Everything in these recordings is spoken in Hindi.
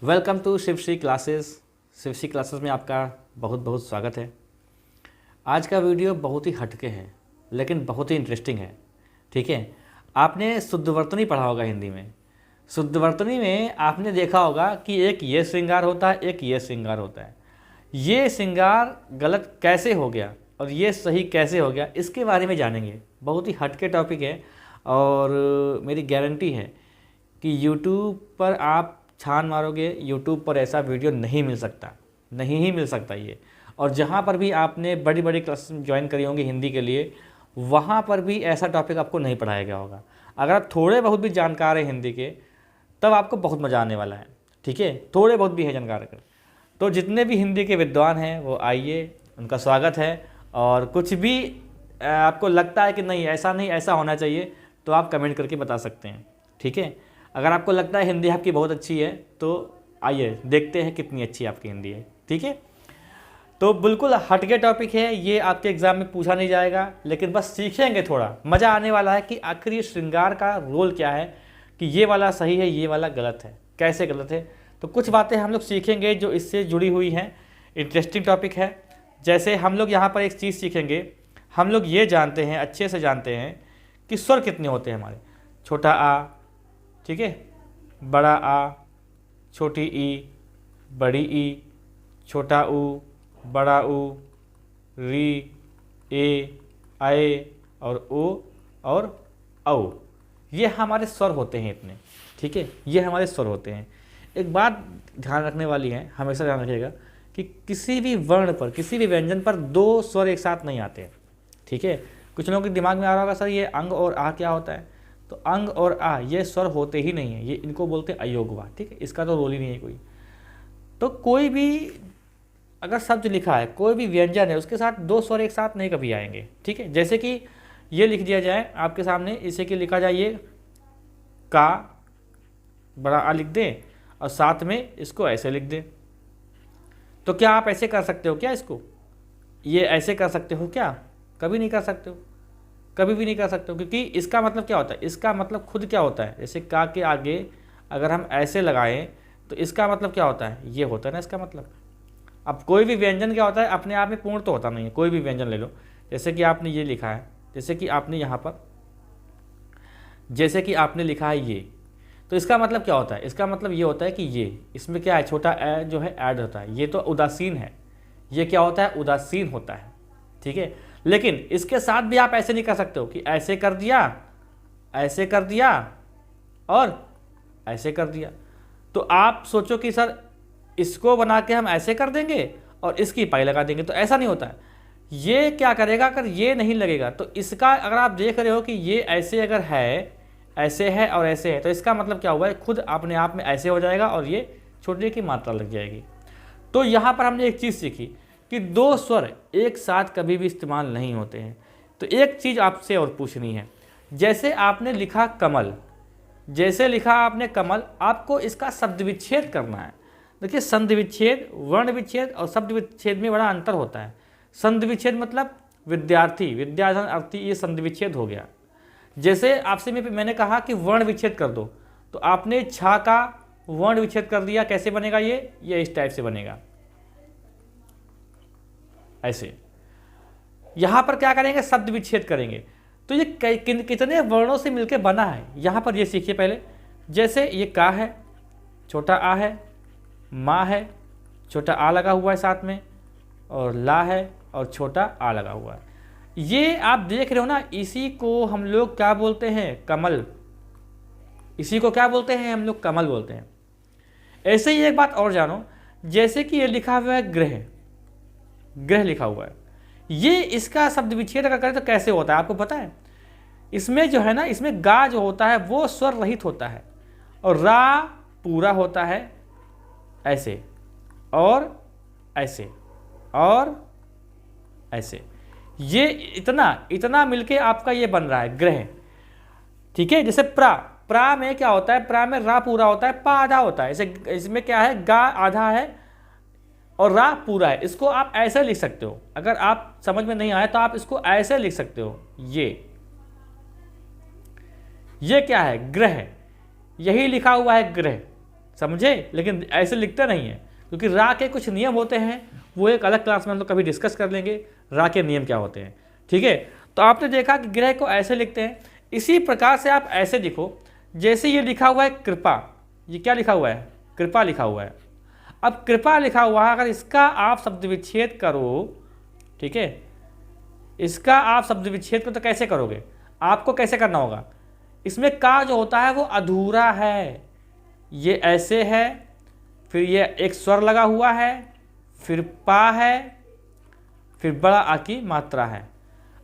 Welcome to Shivshri classes. Shivshri classes में आपका बहुत बहुत स्वागत है। आज का वीडियो बहुत ही हटके है लेकिन बहुत ही इंटरेस्टिंग है। ठीक है, आपने शुद्धवर्तनी पढ़ा होगा हिंदी में। शुद्धवर्तनी में आपने देखा होगा कि एक ये श्रृंगार होता है, एक ये श्रृंगार होता है। ये श्रृंगार गलत कैसे हो गया और ये सही कैसे हो गया, इसके बारे में जानेंगे। बहुत ही हटके टॉपिक है और मेरी गारंटी है कि YouTube पर आप छान मारोगे, YouTube पर ऐसा वीडियो नहीं मिल सकता, नहीं ही मिल सकता ये। और जहाँ पर भी आपने बड़ी बड़ी क्लास ज्वाइन करी होंगी हिंदी के लिए, वहाँ पर भी ऐसा टॉपिक आपको नहीं पढ़ाया गया होगा। अगर आप थोड़े बहुत भी जानकार हैं हिंदी के, तब आपको बहुत मज़ा आने वाला है। ठीक है, थोड़े बहुत भी है जानकार कर। तो जितने भी हिंदी के विद्वान हैं वो आइए, उनका स्वागत है। और कुछ भी आपको लगता है कि नहीं ऐसा नहीं ऐसा होना चाहिए, तो आप कमेंट करके बता सकते हैं। ठीक है, अगर आपको लगता है हिंदी आपकी बहुत अच्छी है तो आइए देखते हैं कितनी अच्छी आपकी हिंदी है। ठीक है, तो बिल्कुल हटके टॉपिक है ये, आपके एग्ज़ाम में पूछा नहीं जाएगा, लेकिन बस सीखेंगे, थोड़ा मज़ा आने वाला है कि आखिर ये श्रृंगार का रोल क्या है, कि ये वाला सही है ये वाला गलत है, कैसे गलत है। तो कुछ बातें हम लोग सीखेंगे जो इससे जुड़ी हुई हैं। इंटरेस्टिंग टॉपिक है। जैसे हम लोग यहाँ पर एक चीज़ सीखेंगे, हम लोग ये जानते हैं, अच्छे से जानते हैं कि स्वर कितने होते हैं हमारे। छोटा आ, ठीक है, बड़ा आ, छोटी ई, बड़ी ई, छोटा ऊ, बड़ा ऊ, री, ए, आए और ओ और औ। ये हमारे स्वर होते हैं इतने। ठीक है, ये हमारे स्वर होते हैं। एक बात ध्यान रखने वाली है, हमेशा ध्यान रखिएगा कि किसी भी वर्ण पर, किसी भी व्यंजन पर दो स्वर एक साथ नहीं आते हैं। ठीक है, कुछ लोगों के दिमाग में आ रहा होगा सर ये अंग और आ क्या होता है, तो अंग और आ ये स्वर होते ही नहीं है, ये इनको बोलते हैं अयोगवा। ठीक है, इसका तो रोल ही नहीं है कोई। तो कोई भी अगर शब्द लिखा है, कोई भी व्यंजन है, उसके साथ दो स्वर एक साथ नहीं कभी आएंगे। ठीक है, जैसे कि ये लिख दिया जाए आपके सामने, इसे कि लिखा जाए ये का, बड़ा आ लिख दें और साथ में इसको ऐसे लिख दें, तो क्या आप ऐसे कर सकते हो क्या? इसको ये ऐसे कर सकते हो क्या? कभी नहीं कर सकते हो, कभी भी नहीं कर सकते हो, क्योंकि इसका मतलब क्या होता है, इसका मतलब खुद क्या होता है। जैसे का के आगे अगर हम ऐसे लगाएं तो इसका मतलब क्या होता है, ये होता है ना इसका मतलब। अब कोई भी व्यंजन क्या होता है, अपने आप में पूर्ण तो होता नहीं है। कोई भी व्यंजन ले लो, जैसे कि आपने ये लिखा है, जैसे कि आपने यहाँ पर, जैसे कि आपने लिखा है ये, तो इसका मतलब क्या होता है, इसका मतलब ये होता है कि ये, इसमें क्या है, छोटा ए जो है ऐड होता है, ये तो उदासीन है, ये क्या होता है, उदासीन होता है। ठीक है, लेकिन इसके साथ भी आप ऐसे नहीं कर सकते हो कि ऐसे कर दिया, ऐसे कर दिया और ऐसे कर दिया। तो आप सोचो कि सर इसको बना के हम ऐसे कर देंगे और इसकी पाई लगा देंगे, तो ऐसा नहीं होता है। ये क्या करेगा, अगर ये नहीं लगेगा तो इसका, अगर आप देख रहे हो कि ये ऐसे अगर है, ऐसे है और ऐसे है, तो इसका मतलब क्या हुआ है, खुद अपने आप में ऐसे हो जाएगा और ये छोटे की मात्रा लग जाएगी। तो यहाँ पर हमने एक चीज़ सीखी कि दो स्वर एक साथ कभी भी इस्तेमाल नहीं होते हैं। तो एक चीज़ आपसे और पूछनी है, जैसे आपने लिखा कमल, जैसे लिखा आपने कमल, आपको इसका शब्द विच्छेद करना है। देखिए, संधि विच्छेद, वर्ण विच्छेद और शब्द विच्छेद में बड़ा अंतर होता है। संधि विच्छेद मतलब विद्यार्थी, विद्याधन अर्थी, ये संधि विच्छेद हो गया। जैसे आपसे मैंने कहा कि वर्ण विच्छेद कर दो, तो आपने छा का वर्ण विच्छेद कर दिया, कैसे बनेगा ये इस टाइप से बनेगा, ऐसे। यहां पर क्या करेंगे, शब्द विच्छेद करेंगे। तो ये कितने वर्णों से मिलकर बना है, यहां पर ये सीखिए पहले। जैसे ये का है, छोटा आ है, माँ है, छोटा आ लगा हुआ है साथ में, और ला है और छोटा आ लगा हुआ है। ये आप देख रहे हो ना, इसी को हम लोग क्या बोलते हैं, कमल। इसी को क्या बोलते हैं हम लोग, कमल बोलते हैं। ऐसे ही एक बात और जानो, जैसे कि ये लिखा हुआ है ग्रह, ग्रह लिखा हुआ है, ये इसका शब्द विच्छेद अगर करें तो कैसे होता है आपको पता है? इसमें जो है ना, इसमें गा जो होता है वो स्वर रहित होता है और रा पूरा होता है, ऐसे और ऐसे और ऐसे। ये इतना मिलके आपका ये बन रहा है ग्रह। ठीक है, जैसे प्रा में क्या होता है, प्रा में रा पूरा होता है, पा आधा होता है। इसमें क्या है, गा आधा है और रा पूरा है। इसको आप ऐसे लिख सकते हो, अगर आप समझ में नहीं आया तो आप इसको ऐसे लिख सकते हो। ये क्या है, ग्रह, यही लिखा हुआ है ग्रह। समझे, लेकिन ऐसे लिखते नहीं है, क्योंकि रा के कुछ नियम होते हैं, वो एक अलग क्लास में हम लोग कभी डिस्कस कर लेंगे, रा के नियम क्या होते हैं। ठीक है, तो आपने देखा कि ग्रह को ऐसे लिखते हैं। इसी प्रकार से आप ऐसे लिखो, जैसे ये लिखा हुआ है कृपा, ये क्या लिखा हुआ है, कृपा लिखा हुआ है। अब कृपा लिखा हुआ है, अगर इसका आप शब्द विच्छेद करो, ठीक है, इसका आप शब्द विच्छेद करो तो कैसे करोगे, आपको कैसे करना होगा, इसमें का जो होता है वो अधूरा है, ये ऐसे है, फिर ये एक स्वर लगा हुआ है, फिर पा है, फिर बड़ा आ की मात्रा है।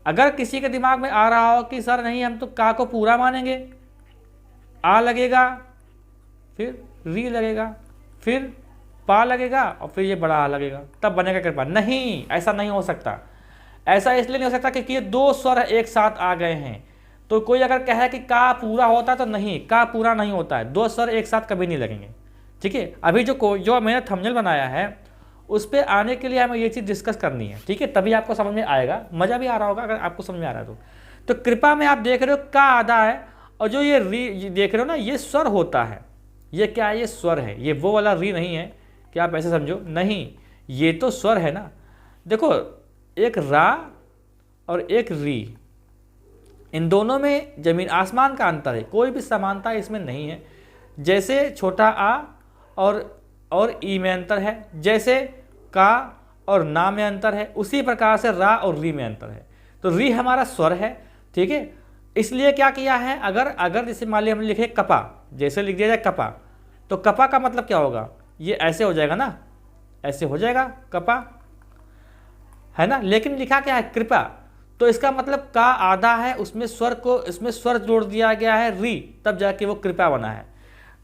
अगर किसी के दिमाग में आ रहा हो कि सर नहीं हम तो का को पूरा मानेंगे, आ लगेगा, फिर री लगेगा, फिर पा लगेगा और फिर ये बड़ा आ लगेगा, तब बनेगा कृपा। नहीं, ऐसा नहीं हो सकता। ऐसा इसलिए नहीं हो सकता क्योंकि ये दो स्वर एक साथ आ गए हैं। तो कोई अगर कहे कि का पूरा होता है तो नहीं, का पूरा नहीं होता है, दो स्वर एक साथ कभी नहीं लगेंगे। ठीक है, अभी जो मैंने थंबनेल बनाया है उस पर आने के लिए हमें ये चीज़ डिस्कस करनी है। ठीक है, तभी आपको समझ में आएगा, मज़ा भी आ रहा होगा अगर आपको समझ में आ रहा है तो कृपा में आप देख रहे हो का आधा है, और जो ये री देख रहे हो ना, ये स्वर होता है। ये क्या है, ये स्वर है, ये वो वाला री नहीं है कि आप ऐसे समझो, नहीं, ये तो स्वर है ना। देखो, एक रा और एक री, इन दोनों में जमीन आसमान का अंतर है, कोई भी समानता इसमें नहीं है। जैसे छोटा आ और ई में अंतर है, जैसे का और ना में अंतर है, उसी प्रकार से रा और री में अंतर है। तो री हमारा स्वर है। ठीक है, इसलिए क्या किया है, अगर जैसे मान लिया हमने लिखे कपा, जैसे लिख दिया जाए कपा, तो कपा का मतलब क्या होगा, ये ऐसे हो जाएगा ना, ऐसे हो जाएगा कपा, है ना। लेकिन लिखा क्या है, कृपा, तो इसका मतलब का आधा है, उसमें स्वर जोड़ दिया गया है री, तब जाके वो कृपा बना है।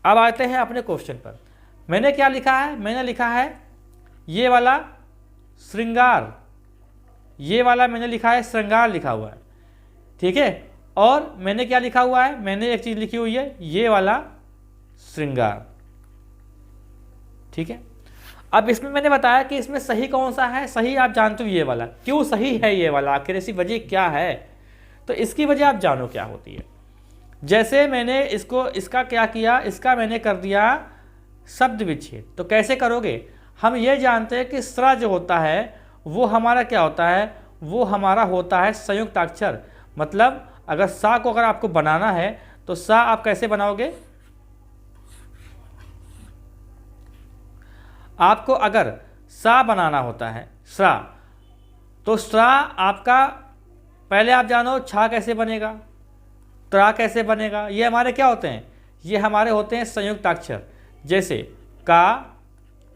अब आते हैं अपने क्वेश्चन पर। मैंने क्या लिखा है, मैंने लिखा है ये वाला श्रृंगार, ये वाला मैंने लिखा है श्रृंगार लिखा हुआ है। ठीक है, और मैंने क्या लिखा हुआ है, मैंने एक चीज़ लिखी हुई है, ये वाला श्रृंगार। ठीक है, अब इसमें मैंने बताया कि इसमें सही कौन सा है, सही आप जानते हो ये वाला। क्यों सही है ये वाला, आखिर ऐसी वजह क्या है, तो इसकी वजह आप जानो क्या होती है। जैसे मैंने इसका क्या किया, इसका मैंने कर दिया शब्द विच्छेद। तो कैसे करोगे, हम ये जानते हैं कि स्रा जो होता है वो हमारा क्या होता है, वो हमारा होता है संयुक्त अक्षर। मतलब अगर सा को अगर आपको बनाना है तो सा आप कैसे बनाओगे, आपको अगर सा बनाना होता है स्रा, तो स्रा आपका पहले आप जानो छा कैसे बनेगा, त्रा कैसे बनेगा। ये हमारे क्या होते हैं, ये हमारे होते हैं संयुक्त अक्षर। जैसे का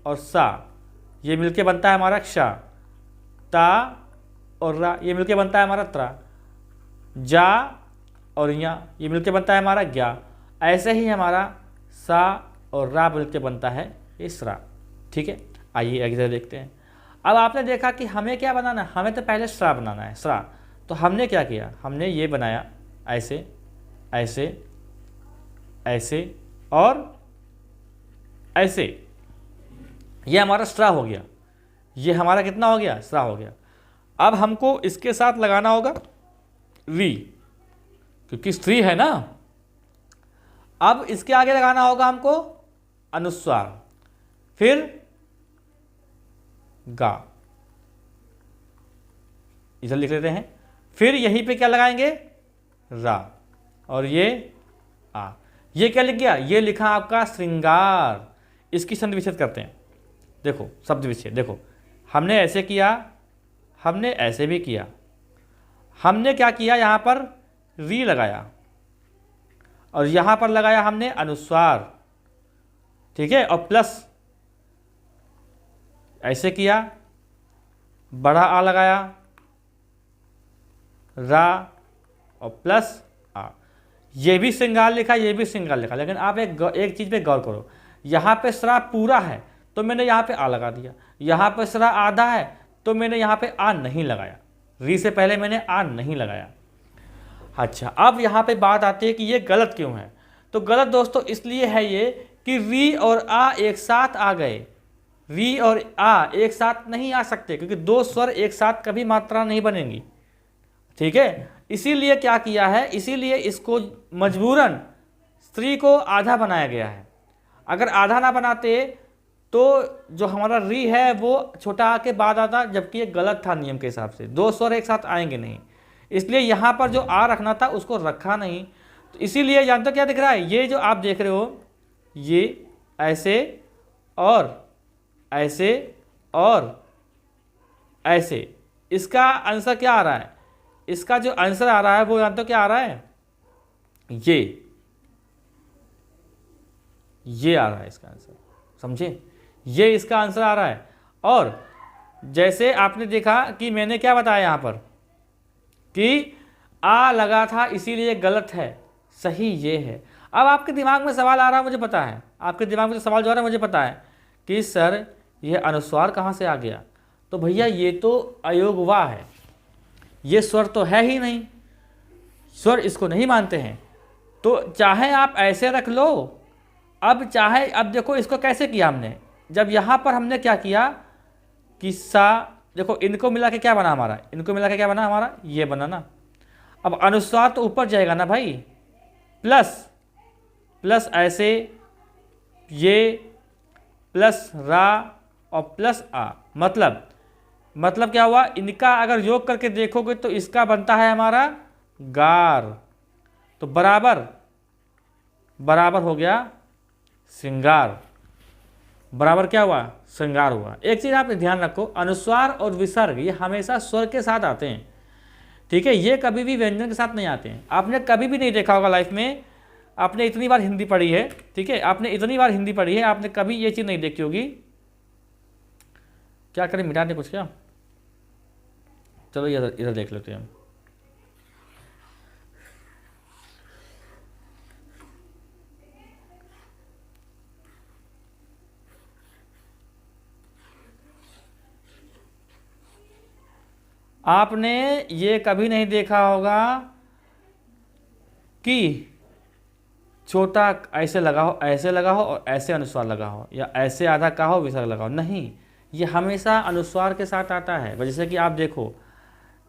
और सा ये मिलके बनता है हमारा क्षा, ता और रा ये मिलके बनता है हमारा त्रा, जा और या ये मिलके बनता है हमारा ज्ञा। ऐसे ही हमारा सा और रा मिलके बनता है इसरा। ठीक है, आइए आगे देखते हैं। अब आपने देखा कि हमें क्या बनाना है, हमें तो पहले स्रा बनाना है, स्रा। तो हमने क्या किया, हमने ये बनाया ऐसे ऐसे ऐसे और ऐसे, ये हमारा स्रा हो गया, ये हमारा कितना हो गया, स्रा हो गया। अब हमको इसके साथ लगाना होगा री, क्योंकि स्त्री है ना। अब इसके आगे लगाना होगा हमको अनुस्वार, फिर गा, इधर लिख लेते हैं। फिर यहीं पे क्या लगाएंगे, रा, और ये आ। ये क्या लिख गया, ये लिखा आपका श्रृंगार। इसकी शब्द विच्छेद करते हैं। देखो शब्द विच्छेद, देखो हमने ऐसे किया, हमने ऐसे भी किया, हमने क्या किया, यहाँ पर री लगाया और यहाँ पर लगाया हमने अनुस्वार। ठीक है, और प्लस ऐसे किया, बड़ा आ लगाया, रा और प्लस आ। ये भी श्रृंगार लिखा, ये भी श्रृंगार लिखा, लेकिन आप एक चीज़ पे गौर करो, यहाँ पे स्रा पूरा है तो मैंने यहाँ पे आ लगा दिया, यहाँ पे स्रा आधा है तो मैंने यहाँ पे आ नहीं लगाया, री से पहले मैंने आ नहीं लगाया। अच्छा, अब यहाँ पे बात आती है कि ये गलत क्यों है। तो गलत दोस्तों इसलिए है ये कि री और आ एक साथ आ गए, री और आ एक साथ नहीं आ सकते, क्योंकि दो स्वर एक साथ कभी मात्रा नहीं बनेंगी। ठीक है, इसीलिए क्या किया है, इसीलिए इसको मजबूरन स्त्री को आधा बनाया गया है। अगर आधा ना बनाते तो जो हमारा री है वो छोटा आ के बाद आता, जबकि ये गलत था नियम के हिसाब से, दो स्वर एक साथ आएंगे नहीं, इसलिए यहाँ पर जो आ रखना था उसको रखा नहीं। तो इसीलिए जानते हो क्या दिख रहा है, ये जो आप देख रहे हो ये ऐसे और ऐसे और ऐसे, इसका आंसर क्या आ रहा है, इसका जो आंसर आ रहा है वो जानते हो क्या आ रहा है, ये आ रहा है इसका आंसर, समझे, ये इसका आंसर आ रहा है। और जैसे आपने देखा कि मैंने क्या बताया यहाँ पर कि आ लगा था इसीलिए गलत है, सही ये है। अब आपके दिमाग में सवाल आ रहा है, मुझे पता है, आपके दिमाग में जो सवाल जो आ रहा है मुझे पता है कि सर ये अनुस्वार कहाँ से आ गया। तो भैया ये तो अयोगवा है, ये स्वर तो है ही नहीं, स्वर इसको नहीं मानते हैं। तो चाहे आप ऐसे रख लो, अब चाहे, अब देखो इसको कैसे किया हमने, जब यहाँ पर हमने क्या किया कि सा, देखो इनको मिला के क्या बना हमारा, इनको मिला के क्या बना हमारा, ये बना ना। अब अनुस्वार तो ऊपर जाएगा ना भाई, प्लस प्लस ऐसे, ये प्लस रा और प्लस आ, मतलब क्या हुआ, इनका अगर योग करके देखोगे तो इसका बनता है हमारा गार, तो बराबर बराबर हो गया श्रृंगार, बराबर क्या हुआ, श्रृंगार हुआ। एक चीज़ आप ध्यान रखो, अनुस्वार और विसर्ग ये हमेशा स्वर के साथ आते हैं, ठीक है, ये कभी भी व्यंजन के साथ नहीं आते हैं। आपने कभी भी नहीं देखा होगा लाइफ में, आपने इतनी बार हिंदी पढ़ी है, ठीक है, आपने इतनी बार हिंदी पढ़ी है, आपने कभी ये चीज़ नहीं देखी होगी। क्या करें, मिटा दें कुछ क्या, चलो इधर देख लेते हैं हम। आपने ये कभी नहीं देखा होगा कि छोटा ऐसे लगा हो, ऐसे लगा हो और ऐसे अनुस्वार लगा हो, या ऐसे आधा कहा हो विसर्ग लगा हो, नहीं, ये हमेशा अनुस्वार के साथ आता है। जैसे कि आप देखो,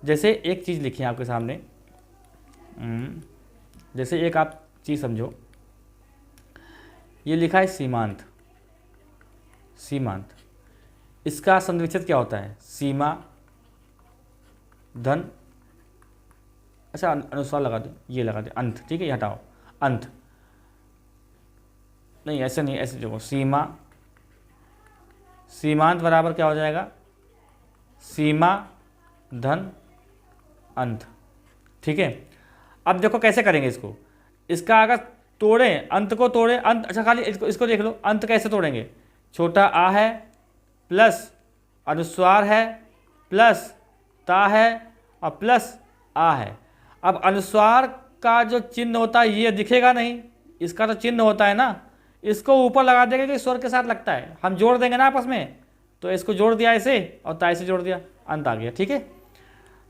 जैसे एक चीज़ लिखी है आपके सामने, जैसे एक आप चीज़ समझो, ये लिखा है सीमांत, सीमांत, इसका संधिविच्छेद क्या होता है, सीमा धन, अच्छा अनुस्वार लगा दो, ये लगा दे अंत, ठीक है, ये हटाओ अंत, नहीं ऐसे नहीं, ऐसे देखो, सीमा सीमांत बराबर क्या हो जाएगा, सीमा धन अंत, ठीक है। अब देखो कैसे करेंगे इसको, इसका अगर तोड़ें, अंत को तोड़ें, अंत, अच्छा खाली इसको देख लो, अंत कैसे तोड़ेंगे, छोटा आ है प्लस अनुस्वार है प्लस ता है और प्लस आ है। अब अनुस्वार का जो चिन्ह होता है ये दिखेगा नहीं, इसका तो चिन्ह होता है ना, इसको ऊपर लगा देंगे कि स्वर के साथ लगता है, हम जोड़ देंगे ना आपस में, तो इसको जोड़ दिया ऐसे और ताई से जोड़ दिया, अंत आ गया, ठीक है।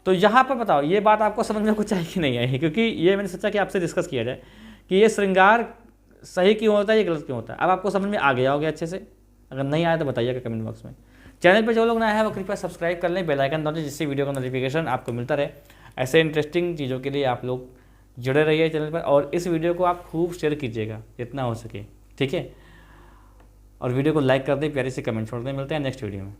तो यहाँ पर बताओ ये बात आपको समझ में कुछ आई कि नहीं आई, क्योंकि ये मैंने सोचा कि आपसे डिस्कस किया जाए कि ये श्रृंगार सही क्यों होता है, ये गलत क्यों होता है। अब आपको समझ में आ गया होगा अच्छे से, अगर नहीं आया तो बताइएगा कमेंट बॉक्स में। चैनल पर जो लोग नए हैं वो कृपया सब्सक्राइब कर लें, बेल आइकन दबाएं, जिससे वीडियो का नोटिफिकेशन आपको मिलता रहे। ऐसे इंटरेस्टिंग चीज़ों के लिए आप लोग जुड़े रहिए चैनल पर, और इस वीडियो को आप खूब शेयर कीजिएगा जितना हो सके, ठीक है, और वीडियो को लाइक कर दें, प्यारे से कमेंट छोड़ दें। मिलते हैं नेक्स्ट वीडियो में।